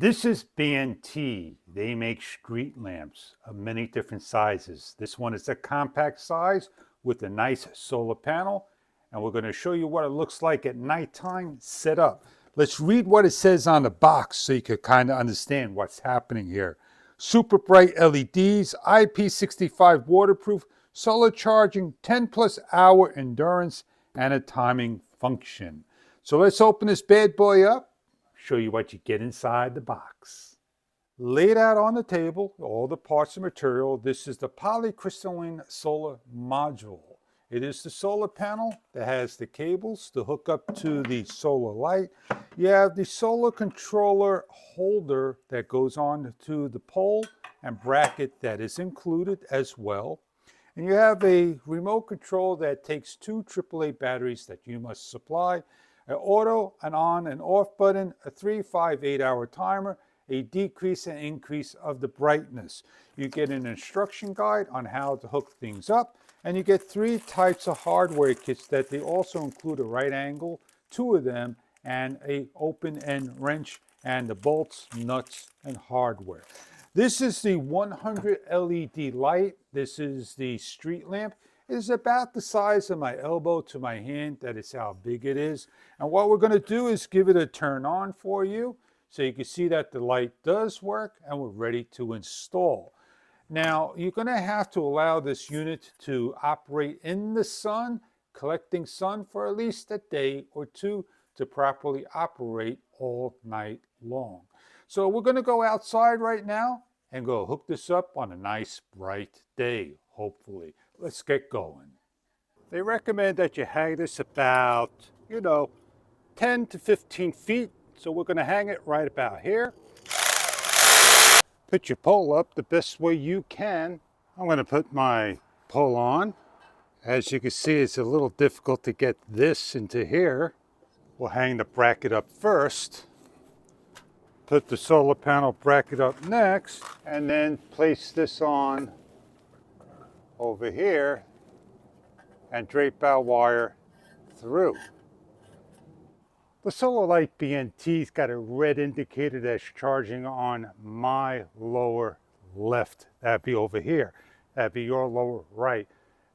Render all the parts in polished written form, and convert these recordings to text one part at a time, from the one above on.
This is BNT. They make street lamps of many different sizes. This one is a compact size with a nice solar panel, and we're going to show you what it looks like at nighttime set up. Let's read what it says on the box so you can kind of understand what's happening here. Super bright LEDs, IP65 waterproof, solar charging, 10 plus hour endurance, and a timing function. So let's open this bad boy up, show you what you get inside the box. Laid out on the table, all the parts and material. This is the polycrystalline solar module. It is the solar panel that has the cables to hook up to the solar light. You have the solar controller holder that goes on to the pole and bracket that is included as well. And you have a remote control that takes two AAA batteries that you must supply, an auto, an on and off button, a 3, 5, 8 hour timer, a decrease and increase of the brightness. You get an instruction guide on how to hook things up, and you get 3 types of hardware kits that they also include a right angle, 2 of them, and a open end wrench, and the bolts, nuts, and hardware. This is the 100 LED light. This is the street lamp. It is about the size of my elbow to my hand. That is how big it is. And what we're going to do is give it a turn on for you so you can see that the light does work and we're ready to install. Now, you're going to have to allow this unit to operate in the sun, collecting sun for at least a day or 2 to properly operate all night long. So we're going to go outside right now and go hook this up on a nice bright day, hopefully. Let's get going. They recommend that you hang this about, 10 to 15 feet. So we're going to hang it right about here. Put your pole up the best way you can. I'm going to put my pole on. As you can see, it's a little difficult to get this into here. We'll hang the bracket up first. Put the solar panel bracket up next, and then place this on over here and drape our wire through. The solar light BNT's got a red indicator that's charging on my lower left. That'd be over here. That'd be your lower right.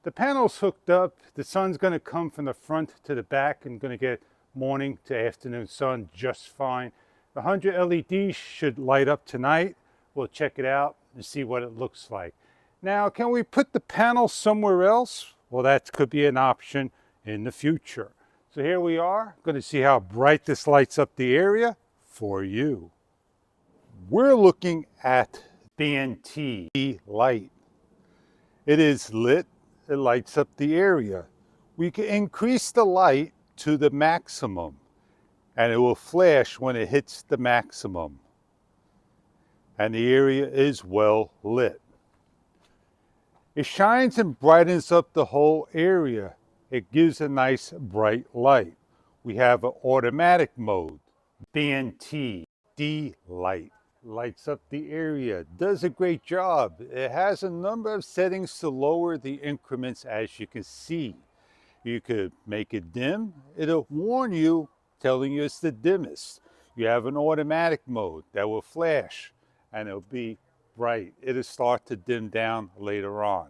The panel's hooked up. The sun's going to come from the front to the back and going to get morning to afternoon sun just fine. The 100 LEDs should light up tonight. We'll check it out and see what it looks like. Now, can we put the panel somewhere else? Well, that could be an option in the future. So here we are, going to see how bright this lights up the area for you. We're looking at BNT light. It is lit, it lights up the area. We can increase the light to the maximum, and it will flash when it hits the maximum. And the area is well lit. It shines and brightens up the whole area. It gives a nice bright light. We have an automatic mode. BNT D light lights up the area, does a great job. It has a number of settings to lower the increments, as you can see. You could make it dim. It'll warn you, telling you it's the dimmest. You have an automatic mode that will flash and it'll be bright. It'll start to dim down later on.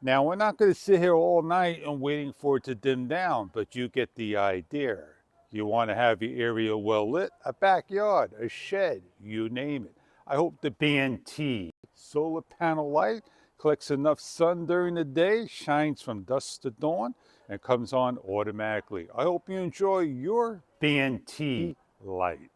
Now, we're not going to sit here all night and waiting for it to dim down, but you get the idea. You want to have your area well lit, a backyard, a shed, you name it. I hope the BNT solar panel light collects enough sun during the day, shines from dusk to dawn, and comes on automatically. I hope you enjoy your BNT light.